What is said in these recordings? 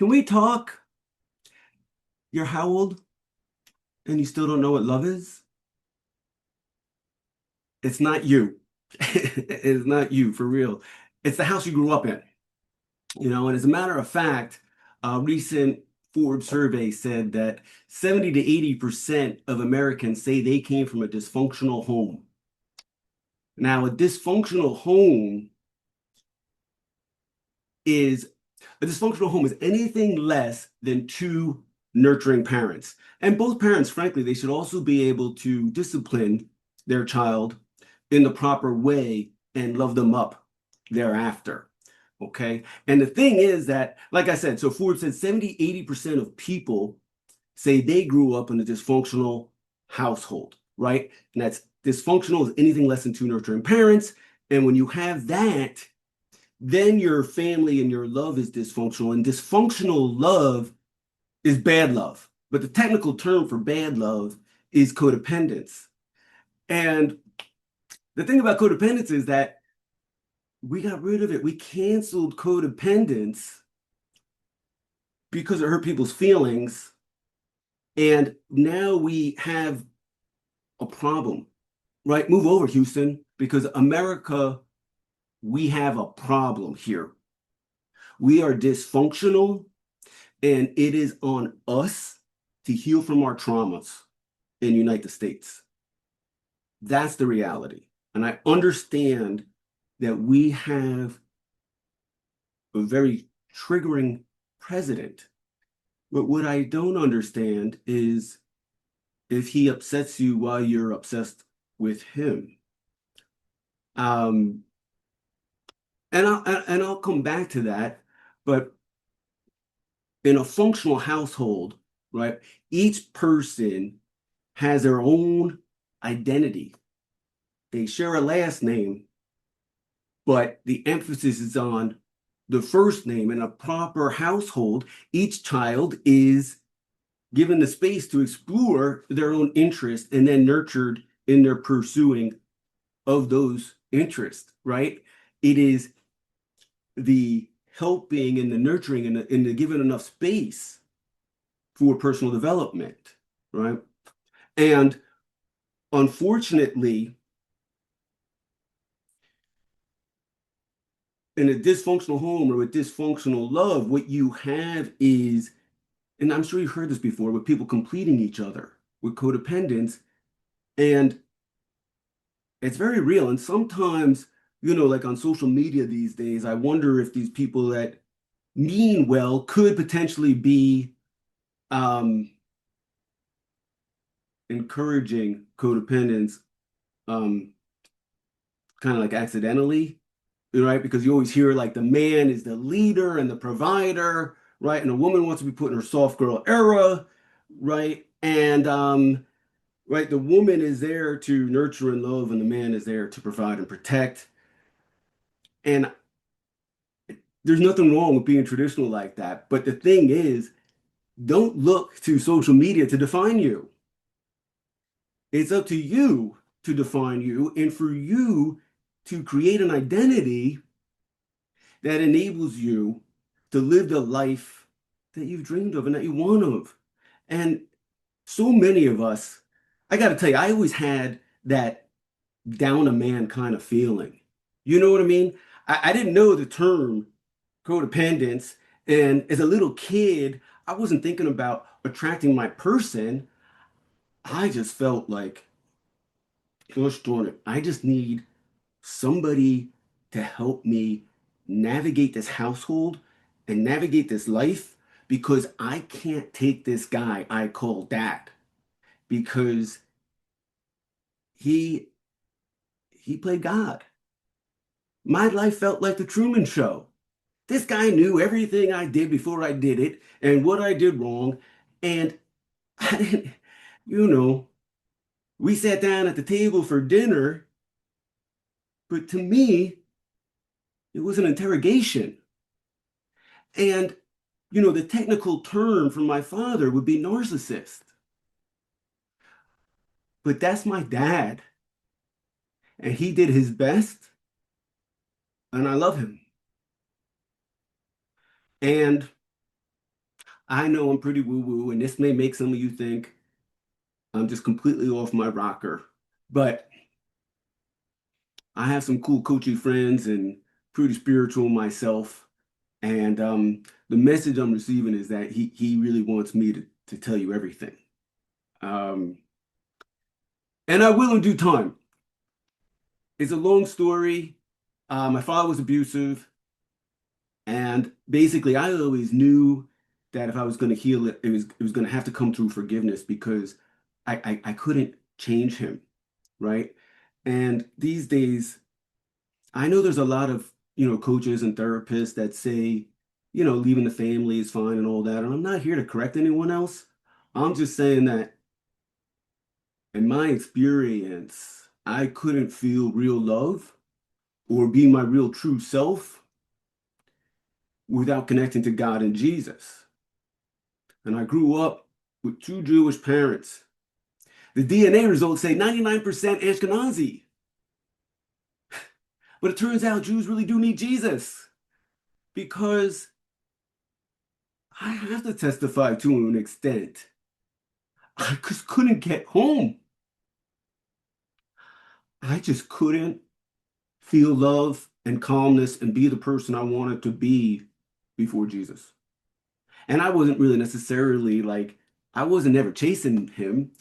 Can we talk? You're how old and you still don't know what love is? It's not you. It's not you for real. It's the house you grew up in, and as a matter of fact, a recent Forbes survey said that 70 to 80% of Americans say they came from a dysfunctional home. Now, is a dysfunctional home is anything less than two nurturing parents. And both parents, frankly, they should also be able to discipline their child in the proper way and love them up thereafter. Okay. And the thing is that, like I said, so Forbes said 70, 80% of people say they grew up in a dysfunctional household, right? And that's dysfunctional is anything less than two nurturing parents. And when you have that, then your family and your love is dysfunctional. And dysfunctional love is bad love. But the technical term for bad love is codependence. And the thing about codependence is that we got rid of it. We canceled codependence because it hurt people's feelings. And now we have a problem, right? Move over, Houston, because America, we have a problem here. We are dysfunctional, and it is on us to heal from our traumas and unite the states. That's the reality. And I understand that we have a very triggering president. But what I don't understand is if he upsets you while you're obsessed with him. Um, and I'll come back to that, but in a functional household, right, each person has their own identity. They share a last name, but the emphasis is on the first name. In a proper household, each child is given the space to explore their own interests and then nurtured in their pursuing of those interests, right? It is the helping and the nurturing and the giving enough space for personal development, right? And unfortunately, in a dysfunctional home or with dysfunctional love, what you have is, and I'm sure you've heard this before, with people completing each other with codependence, and it's very real. And sometimes, like on social media these days, I wonder if these people that mean well could potentially be um, encouraging codependence, um, kind of like accidentally, right? Because you always hear like the man is the leader and the provider, right? And the woman wants to be put in her soft girl era, right? And right, the woman is there to nurture and love, and the man is there to provide and protect. And there's nothing wrong with being traditional like that. But the thing is, don't look to social media to define you. It's up to you to define you and for you to create an identity that enables you to live the life that you've dreamed of and that you want of. And so many of us, I got to tell you, I always had that down a man kind of feeling. You know what I mean? I didn't know the term codependence. And as a little kid, I wasn't thinking about attracting my person. I just felt like, gosh darn it, I just need somebody to help me navigate this household and navigate this life because I can't take this guy I call dad because he he played God. My life felt like the Truman Show. This guy knew everything I did before I did it and what I did wrong. And I didn't, you know, we sat down at the table for dinner, but to me, it was an interrogation. And, the technical term from my father would be narcissist. But that's my dad. And he did his best, and I love him. And I know I'm pretty woo-woo, and this may make some of you think I'm just completely off my rocker, but I have some cool coachy friends and pretty spiritual myself. And the message I'm receiving is that he really wants me to tell you everything. Um, and I will in due time. It's a long story. My father was abusive, and basically, I always knew that if I was going to heal it, it was going to have to come through forgiveness because I couldn't change him, right? And these days, I know there's a lot of, coaches and therapists that say, leaving the family is fine and all that. And I'm not here to correct anyone else. I'm just saying that in my experience, I couldn't feel real love or be my real true self without connecting to God and Jesus. And I grew up with two Jewish parents. The DNA results say 99% Ashkenazi. But it turns out Jews really do need Jesus because I have to testify to an extent. I just couldn't get home. I just couldn't feel love and calmness and be the person I wanted to be before Jesus. And I wasn't really necessarily like, I wasn't ever chasing him.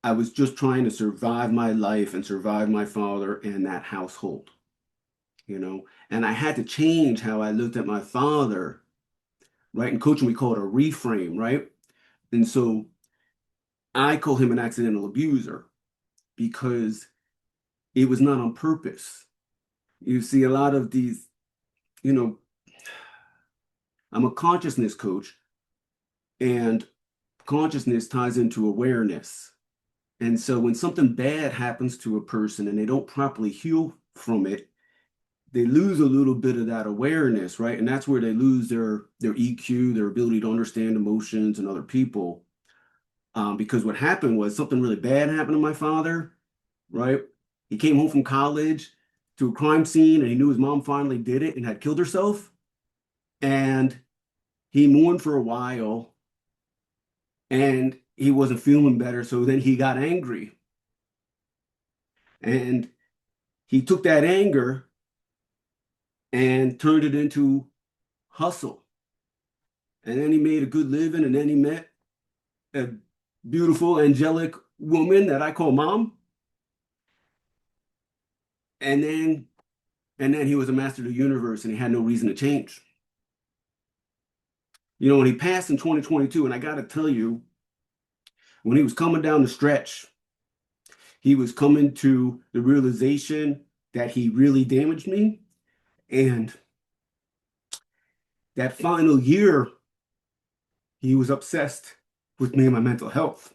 I was just trying to survive my life and survive my father and that household, And I had to change how I looked at my father, right? In coaching, we call it a reframe, right? And so I call him an accidental abuser because it was not on purpose. You see a lot of these, you know, I'm a consciousness coach, and consciousness ties into awareness. And so when something bad happens to a person and they don't properly heal from it, they lose a little bit of that awareness, right? And that's where they lose their EQ, their ability to understand emotions and other people. Because what happened was something really bad happened to my father, right? He came home from college to a crime scene and he knew his mom finally did it and had killed herself. And he mourned for a while and he wasn't feeling better. So then he got angry and he took that anger and turned it into hustle. And then he made a good living and then he met a beautiful, angelic woman that I call mom. And then he was a master of the universe and he had no reason to change. When he passed in 2022, and I got to tell you, when he was coming down the stretch, he was coming to the realization that he really damaged me. And that final year, he was obsessed with me and my mental health.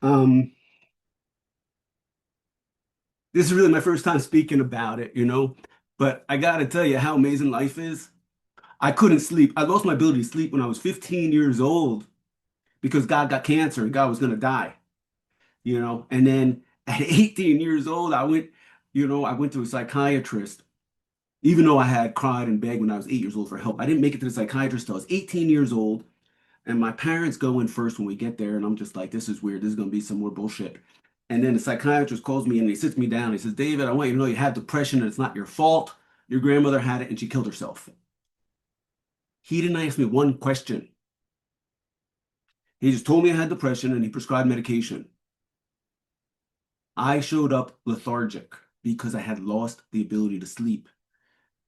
Um, this is really my first time speaking about it, but I got to tell you how amazing life is. I couldn't sleep. I lost my ability to sleep when I was 15 years old because God got cancer and God was going to die, And then at 18 years old, I went to a psychiatrist, even though I had cried and begged when I was 8 years old for help. I didn't make it to the psychiatrist till I was 18 years old. And my parents go in first when we get there. And I'm just like, this is weird. This is going to be some more bullshit. And then the psychiatrist calls me and he sits me down. He says, David, I want you to know you have depression and it's not your fault. Your grandmother had it and she killed herself. He didn't ask me one question. He just told me I had depression and he prescribed medication. I showed up lethargic because I had lost the ability to sleep.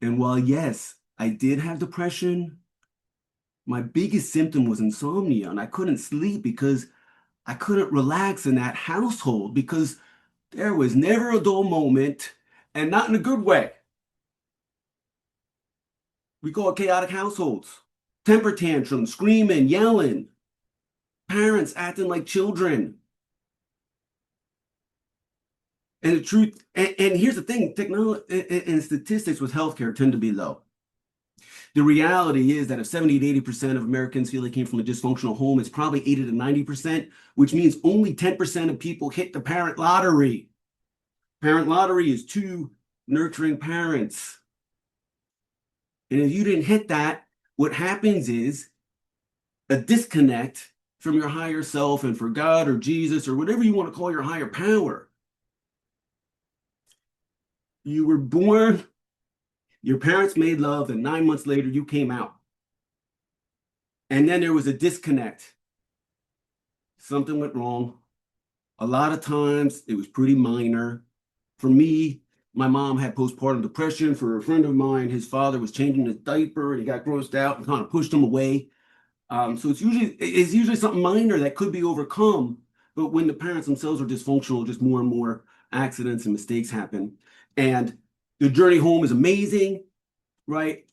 And while, yes, I did have depression, my biggest symptom was insomnia, and I couldn't sleep because I couldn't relax in that household because there was never a dull moment, and not in a good way. We call it chaotic households. Temper tantrums, screaming, yelling, parents acting like children. And the truth, and here's the thing, technology and statistics with healthcare tend to be low. The reality is that if 70 to 80% of Americans feel they came from a dysfunctional home, it's probably 80 to 90%, which means only 10% of people hit the parent lottery. Parent lottery is two nurturing parents. And if you didn't hit that, what happens is a disconnect from your higher self and for God or Jesus or whatever you want to call your higher power. You were born, your parents made love, and 9 months later you came out. And then there was a disconnect. Something went wrong. A lot of times it was pretty minor. For me, my mom had postpartum depression. For a friend of mine, his father was changing his diaper and he got grossed out and kind of pushed him away. So it's usually something minor that could be overcome. But when the parents themselves are dysfunctional, just more and more accidents and mistakes happen. And the journey home is amazing, right?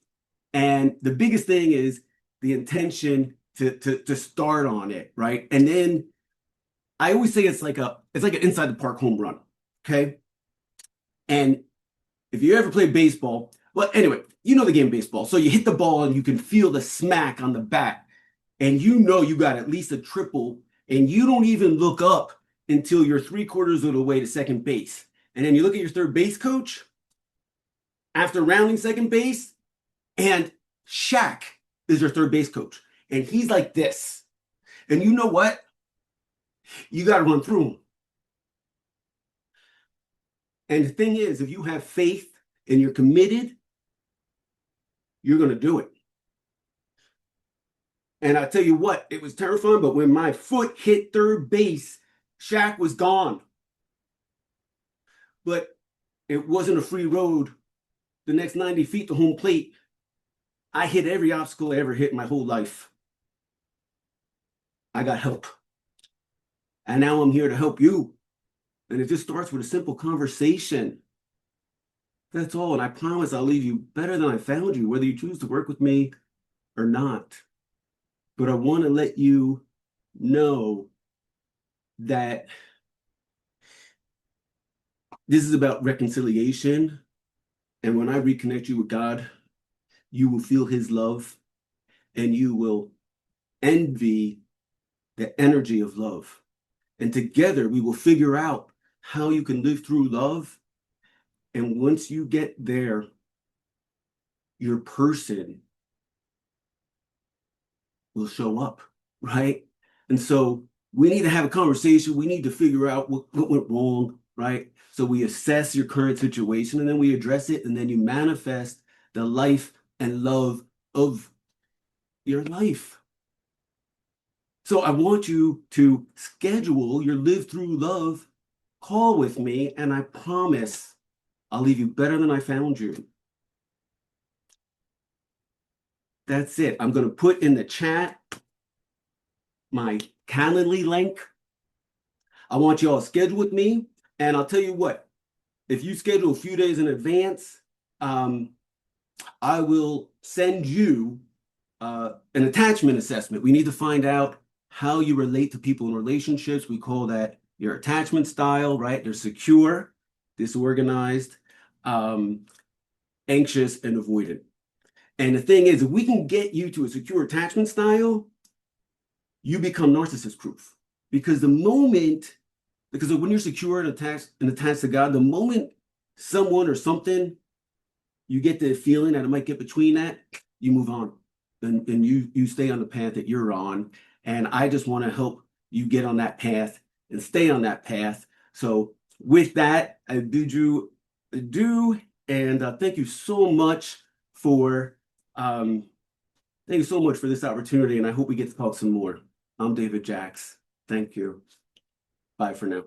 And the biggest thing is the intention to start on it, right? And then I always say it's like an inside the park home run, okay? And if you ever play baseball, well, anyway, you know the game of baseball. So you hit the ball and you can feel the smack on the bat, and you know you got at least a triple, and you don't even look up until you're 3/4 of the way to second base. And then you look at your third base coach after rounding second base, and Shaq is your third base coach. And he's like this. And you know what? You got to run through him. And the thing is, if you have faith and you're committed, you're going to do it. And I tell you what, it was terrifying, but when my foot hit third base, Shaq was gone. But it wasn't a free road. The next 90 feet to home plate, I hit every obstacle I ever hit in my whole life. I got help. And now I'm here to help you. And it just starts with a simple conversation. That's all. And I promise I'll leave you better than I found you, whether you choose to work with me or not. But I want to let you know that this is about reconciliation. And when I reconnect you with God, you will feel his love and you will envy the energy of love. And together we will figure out how you can live through love. And once you get there, your person will show up, right? And so we need to have a conversation. We need to figure out what went wrong, right? So we assess your current situation and then we address it, and then you manifest the life and love of your life. So I want you to schedule your Live Through Love call with me, and I promise I'll leave you better than I found you. That's it. I'm going to put in the chat my Calendly link. I want you all to schedule with me, and I'll tell you what, if you schedule a few days in advance, I will send you an attachment assessment. We need to find out how you relate to people in relationships. We call that your attachment style, right? They're secure, disorganized, anxious, and avoidant. And the thing is, if we can get you to a secure attachment style, you become narcissist proof. Because when you're secure and attached to God, the moment someone or something, you get the feeling that it might get between that, you move on. And you stay on the path that you're on. And I just want to help you get on that path and stay on that path. So with that, I bid you adieu. And thank you so much for this opportunity. And I hope we get to talk some more. I'm David Jacks. Thank you. Bye for now.